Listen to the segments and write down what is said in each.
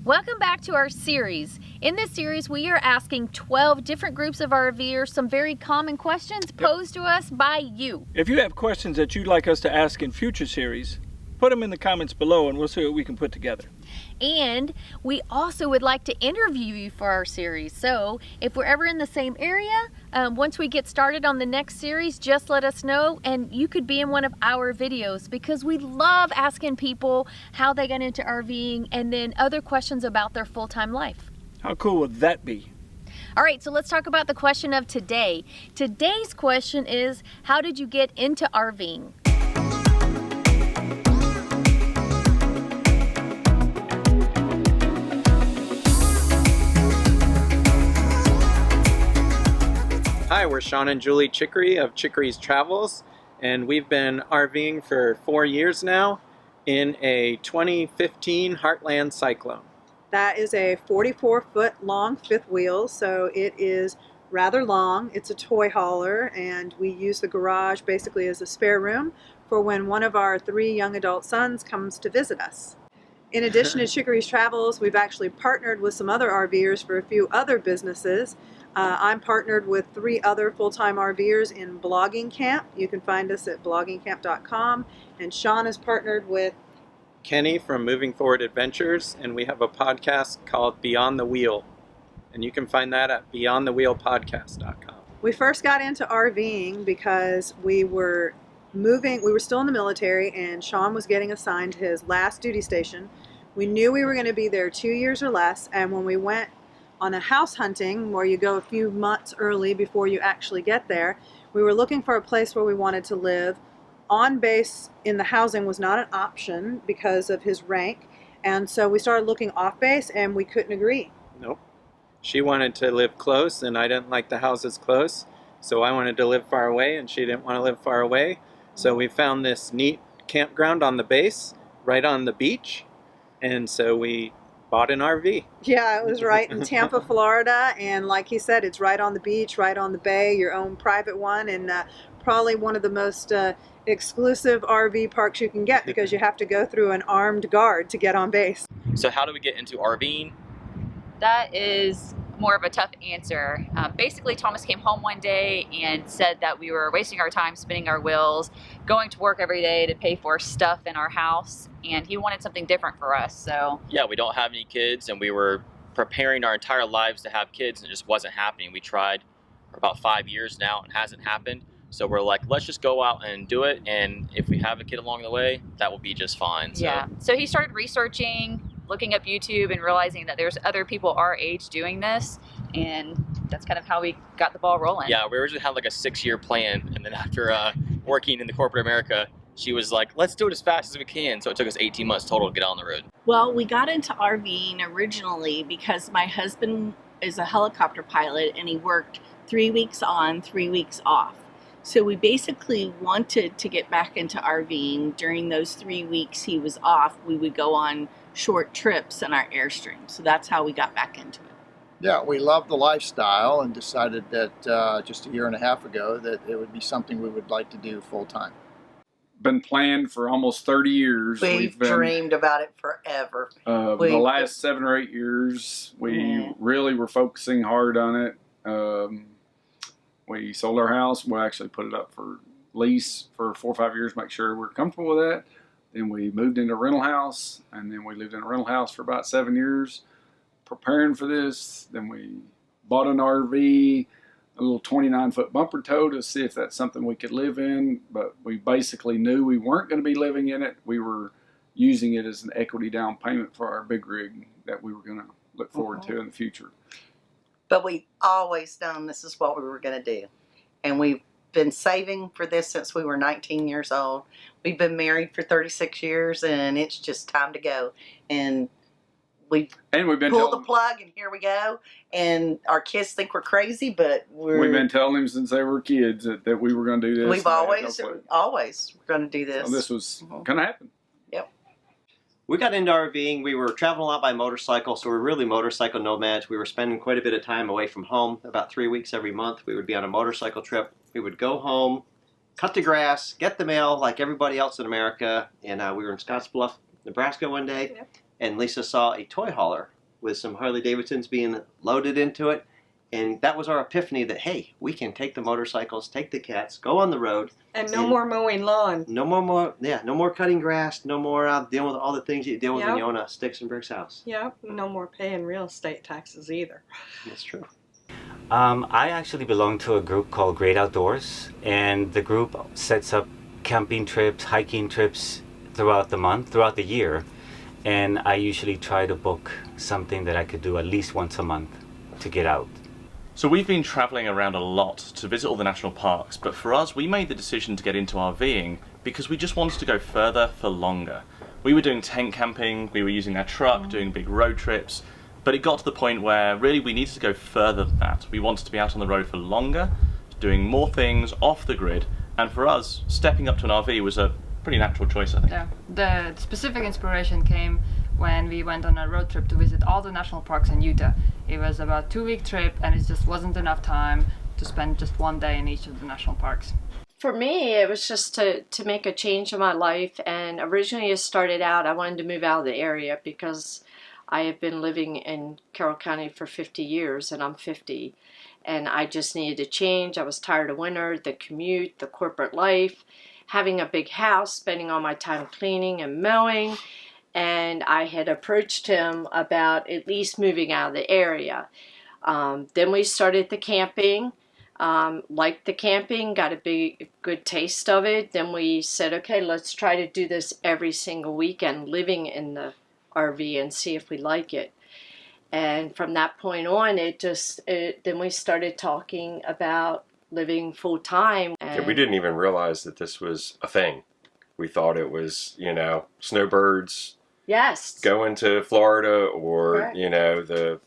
Welcome back to our series. In this series, we are asking 12 different groups of RVers some very common questions posed to us by you. If you have questions that you'd like us to ask in future series, put them in the comments below and we'll see what we can put together. And we also would like to interview you for our series. So if we're ever in the same area, once we get started on the next series, just let us know and you could be in one of our videos, because we love asking people how they got into RVing and then other questions about their full-time life. How cool would that be? All right, so let's talk about the question of today. Today's question is, how did you get into RVing? Hi, we're Sean and Julie Chickery of Chickery's Travels, and we've been RVing for 4 years now in a 2015 Heartland Cyclone. That is a 44-foot long fifth wheel, so it is rather long. It's a toy hauler, and we use the garage basically as a spare room for when one of our 3 young adult sons comes to visit us. In addition to Chickery's Travels, we've actually partnered with some other RVers for a few other businesses. I'm partnered with 3 other full-time RVers in Blogging Camp. You can find us at bloggingcamp.com. And Sean is partnered with Kenny from Moving Forward Adventures, and we have a podcast called Beyond the Wheel. And you can find that at beyondthewheelpodcast.com. We first got into RVing because we were still in the military, and Sean was getting assigned to his last duty station. We knew we were going to be there 2 years or less, and when we went on a house hunting where you go a few months early before you actually get there, we were looking for a place where we wanted to live. On base in the housing was not an option because of his rank, and so we started looking off base and we couldn't agree. Nope. She wanted to live close and I didn't like the houses close, so I wanted to live far away and she didn't want to live far away. So we found this neat campground on the base right on the beach, and so we bought an RV. Yeah, it was right in Tampa, Florida, and like he said, it's right on the beach, right on the bay, your own private one, and probably one of the most exclusive RV parks you can get, because you have to go through an armed guard to get on base. So how do we get into RVing? That is more of a tough answer. Basically, Thomas came home one day and said that we were wasting our time spinning our wheels, going to work every day to pay for stuff in our house, and he wanted something different for us. So Yeah, we don't have any kids, and we were preparing our entire lives to have kids, and it just wasn't happening. We tried for about 5 years now and it hasn't happened. So we're like, let's just go out and do it, and if we have a kid along the way, that will be just fine. So. yeah, so he started researching, looking up YouTube, and realizing that there's other people our age doing this, and that's kind of how we got the ball rolling. Yeah, we originally had like a 6-year plan, and then after working in the corporate America, she was like, let's do it as fast as we can. So it took us 18 months total to get on the road. Well, we got into RVing originally because my husband is a helicopter pilot and he worked 3 weeks on, 3 weeks off. So we basically wanted to get back into RVing. During those 3 weeks he was off, we would go on short trips in our Airstream. So that's how we got back into it. Yeah, we loved the lifestyle and decided that just a year and a half ago that it would be something we would like to do full time. Been planned for almost 30 years. We've dreamed about it forever. The last 7 or 8 years, we really were focusing hard on it. We sold our house. We actually put it up for lease for 4 or 5 years, make sure we're comfortable with that. Then we moved into a rental house, and then we lived in a rental house for about 7 years, preparing for this. Then we bought an RV, a little 29-foot bumper tow to see if that's something we could live in, but we basically knew we weren't going to be living in it. We were using it as an equity down payment for our big rig that we were going to look forward to in the future. But we've always known this is what we were going to do. And we've been saving for this since we were 19 years old. We've been married for 36 years, and it's just time to go. And we've been pulled the plug, and here we go. And our kids think we're crazy, but we've been telling them since they were kids that we were going to do this. We've always going to do this. So this was going to happen. Yep. We got into RVing. We were traveling a lot by motorcycle, so we're really motorcycle nomads. We were spending quite a bit of time away from home, about 3 weeks every month. We would be on a motorcycle trip. We would go home, cut the grass, get the mail like everybody else in America. And we were in Scottsbluff, Nebraska one day, and Lisa saw a toy hauler with some Harley Davidsons being loaded into it. And that was our epiphany that, hey, we can take the motorcycles, take the cats, go on the road. And no more mowing lawn. No more cutting grass, no more dealing with all the things you deal with when you own a sticks and bricks house. Yep, no more paying real estate taxes either. That's true. I actually belong to a group called Great Outdoors, and the group sets up camping trips, hiking trips throughout the year, and I usually try to book something that I could do at least once a month to get out. So we've been travelling around a lot to visit all the national parks, but for us we made the decision to get into RVing because we just wanted to go further for longer. We were doing tent camping, we were using our truck, doing big road trips, but it got to the point where really we needed to go further than that. We wanted to be out on the road for longer, doing more things off the grid, and for us, stepping up to an RV was a pretty natural choice, I think. Yeah, the specific inspiration came when we went on a road trip to visit all the national parks in Utah. It was about a 2-week trip, and it just wasn't enough time to spend just one day in each of the national parks. For me, it was just to make a change in my life, and originally it started out, I wanted to move out of the area because I have been living in Carroll County for 50 years, and I'm 50, and I just needed to change. I was tired of winter, the commute, the corporate life, having a big house, spending all my time cleaning and mowing, and I had approached him about at least moving out of the area. Then we started the camping, liked the camping, got a good taste of it. Then we said, okay, let's try to do this every single weekend, living in the RV, and see if we like it. And from that point on, then we started talking about living full time. Yeah, we didn't even realize that this was a thing. We thought it was, snowbirds. Yes. Going to Florida, or Correct.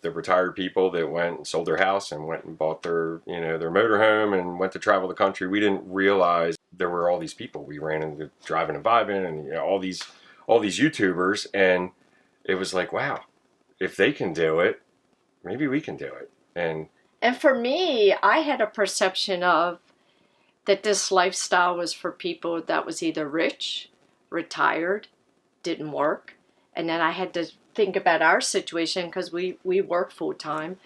The retired people that went and sold their house and went and bought their their motorhome and went to travel the country. We didn't realize there were all these people. We ran into driving and vibing, and all these YouTubers, and it was like, wow, if they can do it, maybe we can do it. And for me, I had a perception of that this lifestyle was for people that was either rich, retired, didn't work. And then I had to think about our situation because we work full time.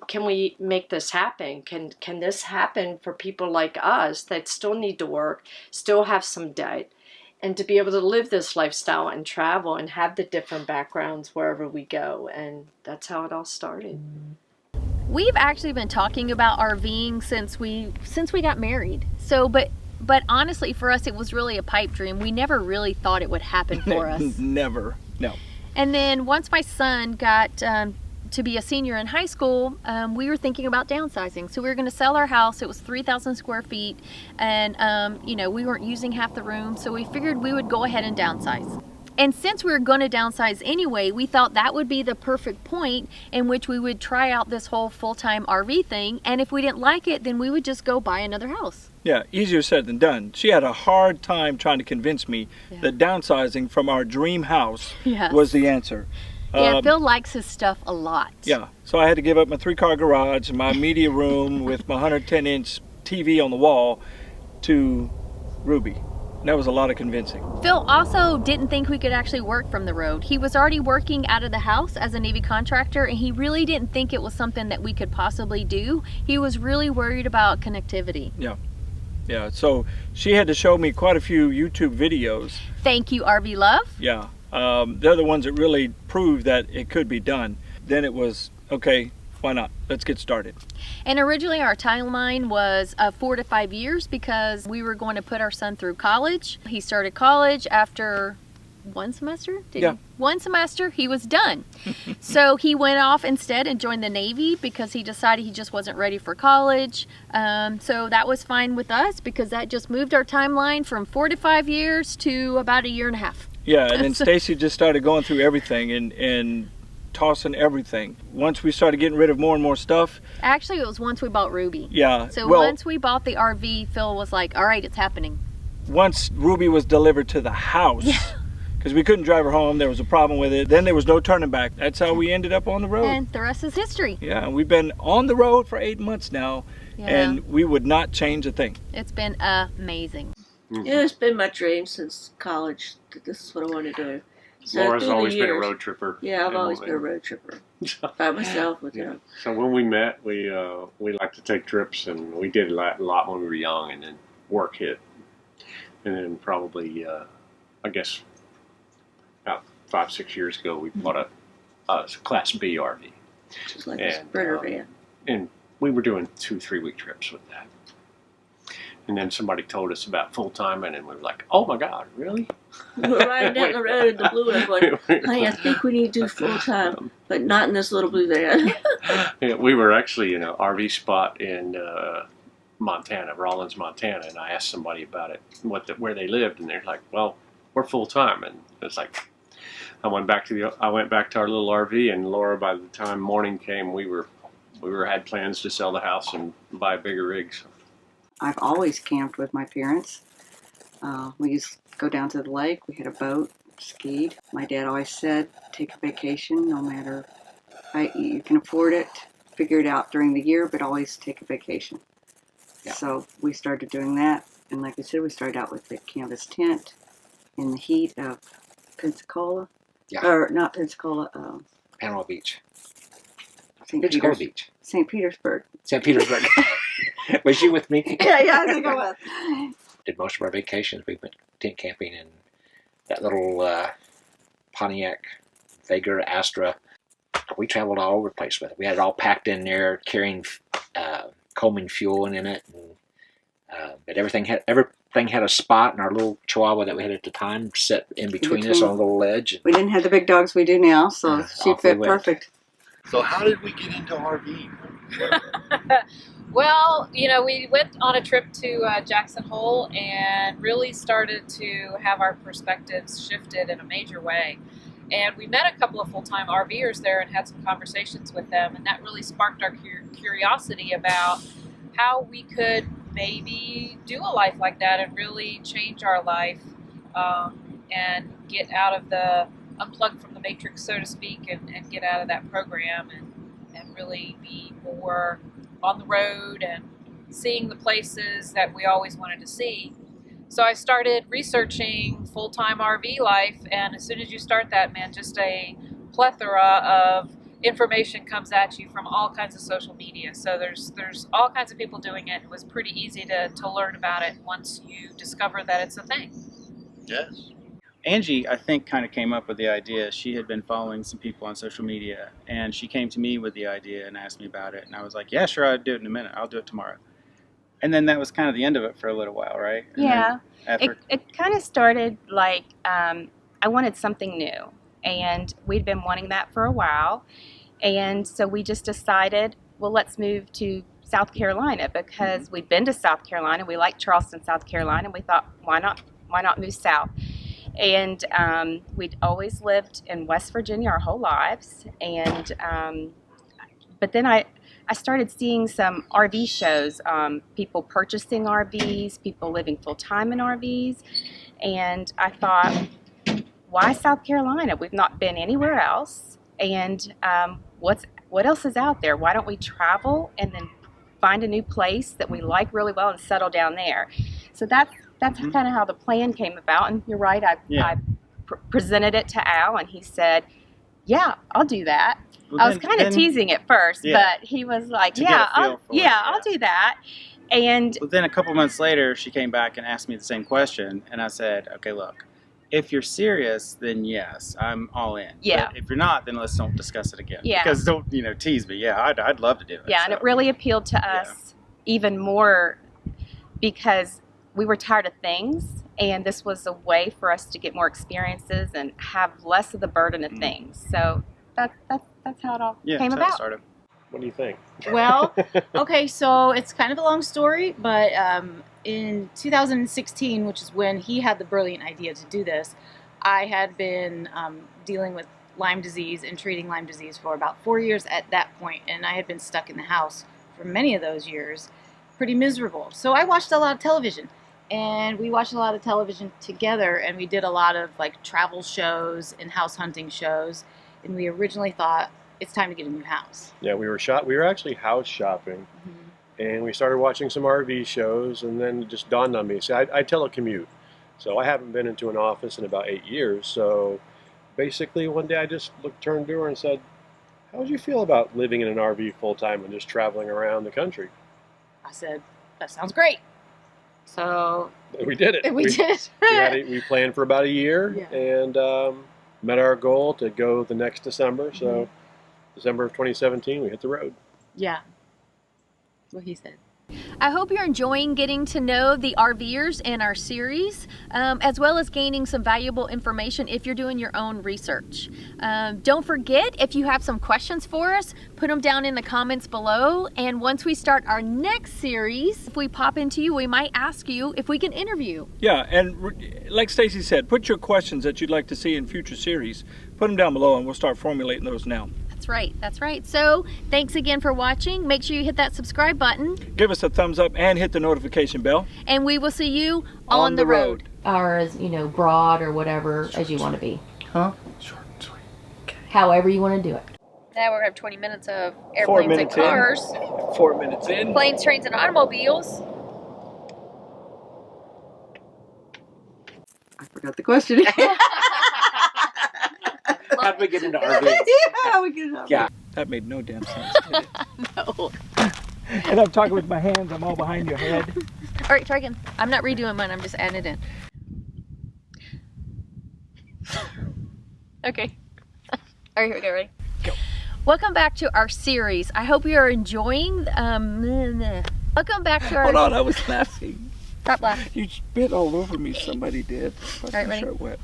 Can we make this happen? Can this happen for people like us that still need to work, still have some debt, and to be able to live this lifestyle and travel and have the different backgrounds wherever we go? And that's how it all started. We've actually been talking about RVing since we got married. So, but honestly, for us, it was really a pipe dream. We never really thought it would happen for us. Never, no. And then once my son got to be a senior in high school, we were thinking about downsizing. So we were going to sell our house. It was 3,000 square feet, and we weren't using half the room. So we figured we would go ahead and downsize. And since we were going to downsize anyway, we thought that would be the perfect point in which we would try out this whole full-time RV thing. And if we didn't like it, then we would just go buy another house. Yeah, easier said than done. She had a hard time trying to convince me that downsizing from our dream house was the answer. Yeah, Phil likes his stuff a lot. Yeah, so I had to give up my 3-car garage, my media room with my 110-inch TV on the wall to Ruby. That was a lot of convincing. Phil also didn't think we could actually work from the road. He was already working out of the house as a Navy contractor, and he really didn't think it was something that we could possibly do. He was really worried about connectivity. Yeah, so she had to show me quite a few YouTube videos. Thank you, RV Love. Yeah, they're the ones that really proved that it could be done. Then it was, okay, why not? Let's get started. And originally our timeline was 4 to 5 years because we were going to put our son through college. He started college after one semester? One semester, he was done. So he went off instead and joined the Navy because he decided he just wasn't ready for college. So that was fine with us because that just moved our timeline from 4 to 5 years to about 1.5 years. Yeah, and then Stacy just started going through everything and tossing everything. Once we started getting rid of more and more stuff. Actually, it was once we bought Ruby. Yeah. So once we bought the RV, Phil was like, all right, it's happening. Once Ruby was delivered to the house, because we couldn't drive her home, there was a problem with it. Then there was no turning back. That's how we ended up on the road. And the rest is history. Yeah, and we've been on the road for 8 months now, and we would not change a thing. It's been amazing. Yeah, it's been my dream since college that this is what I want to do. So Laura's through the always been a years- road tripper. Yeah, I've and- always been a road tripper. By myself with Yeah. him. So when we met, we like to take trips, and we did a lot when we were young, and then work hit, and then probably I guess about 5-6 years ago we bought a Class B RV, Just like a spreader van. and we were doing 2-3 week trips with that. And then somebody told us about full time, and then we were like, "Oh my God, really?" We were riding down the road in the blue one going, honey, I think we need to do full time, but not in this little blue van. Yeah, we were actually in an RV spot in Montana, Rawlins, Montana, and I asked somebody about it, where they lived, and they're like, "Well, we're full time," and it's like, I went back to our little RV, and Laura, by the time morning came, we had plans to sell the house and buy a bigger rig. So. I've always camped with my parents. We used to go down to the lake. We had a boat, skied. My dad always said, take a vacation no matter how you can afford it. Figure it out during the year, but always take a vacation. Yeah. So we started doing that. And like I said, we started out with the canvas tent in the heat of Pensacola. Yeah. Or not Pensacola. Panama Beach. Pensacola Beach. St. Petersburg. St. Petersburg. Was you with me? Yeah, I think I was. Did most of our vacations. We went tent camping in that little Pontiac Vega Astra. We traveled all over the place with it. We had it all packed in there, carrying Coleman fuel in it. And, but everything had a spot, and our little Chihuahua that we had at the time set in between us on a little ledge. We didn't have the big dogs we do now, so she fit perfect. So how did we get into RVing? Well, we went on a trip to Jackson Hole and really started to have our perspectives shifted in a major way. And we met a couple of full-time RVers there and had some conversations with them, and that really sparked our curiosity about how we could maybe do a life like that and really change our life and get out of the unplug from the matrix, so to speak, and get out of that program and really be more on the road and seeing the places that we always wanted to see. So I started researching full-time RV life, and as soon as you start that, man, just a plethora of information comes at you from all kinds of social media. So there's all kinds of people doing it. It was pretty easy to learn about it once you discover that it's a thing. Yes. Angie, I think, kind of came up with the idea. She had been following some people on social media, and she came to me with the idea and asked me about it. And I was like, yeah, sure, I'll do it in a minute. I'll do it tomorrow. And then that was kind of the end of it for a little while, right? And yeah. After... It kind of started like I wanted something new, and we'd been wanting that for a while. And so we just decided, well, let's move to South Carolina, because we'd been to South Carolina. We liked Charleston, South Carolina. And we thought, why not move south? And we'd always lived in West Virginia our whole lives. And but then I started seeing some RV shows, people purchasing RVs, people living full-time in RVs. And I thought, why South Carolina? We've not been anywhere else. And what else is out there? Why don't we travel and then find a new place that we like really well and settle down there? So that's kind of how the plan came about. And you're right, I presented it to Al, and he said, yeah, I'll do that. Well, I was kind of teasing at first, but he was like, I'll do that. And well, then a couple months later, she came back and asked me the same question, and I said, okay, look, if you're serious, then yes, I'm all in. Yeah. But if you're not, then let's don't discuss it again. Yeah. Because don't tease me. Yeah, I'd love to do it. Yeah, so. And it really appealed to us even more because we were tired of things, and this was a way for us to get more experiences and have less of the burden of things. So that's how it all came about. It started. What do you think? Well, okay, so it's kind of a long story, but in 2016, which is when he had the brilliant idea to do this, I had been dealing with Lyme disease and treating Lyme disease for about 4 years at that point, and I had been stuck in the house for many of those years, pretty miserable. So I watched a lot of television, and we watched a lot of television together, and we did a lot of like travel shows and house hunting shows, and we originally thought, it's time to get a new house. Yeah, we were actually house shopping, and we started watching some RV shows, and then it just dawned on me. See, I telecommute, so I haven't been into an office in about 8 years, so basically one day I just turned to her and said, how would you feel about living in an RV full-time and just traveling around the country? I said, that sounds great. So we did it. We did it. We planned for about a year, Yeah. and met our goal to go the next December. So December of 2017, we hit the road. Yeah. That's what he said. I hope you're enjoying getting to know the RVers in our series, as well as gaining some valuable information if you're doing your own research. Don't forget, if you have some questions for us, put them down in the comments below. And once we start our next series, if we pop into you, we might ask you if we can interview. Yeah, and like Stacy said, put your questions that you'd like to see in future series. Put them down below and we'll start formulating those now. That's right, that's right. So thanks again for watching. Make sure you hit that subscribe button. Give us a thumbs up and hit the notification bell. And we will see you on the road. Or as, broad or whatever as you want to be. Huh? Short and sweet. Okay. However you want to do it. Now we're going to have 20 minutes of 4 airplanes and minutes cars. in. 4 minutes in. Planes, trains, and automobiles. I forgot the question. How'd we get into RVing? Yeah, we get it up. Yeah. That made no damn sense, did it? No. And I'm talking with my hands. I'm all behind your head. All right, try again. I'm not redoing mine. I'm just adding it in. Okay. All right, here we go. Ready? Go. Welcome back to our series. I hope you are enjoying. Welcome back to our. Hold on, I was laughing. Stop laughing. You spit all over me. Somebody did. All right, ready? Shirt wet.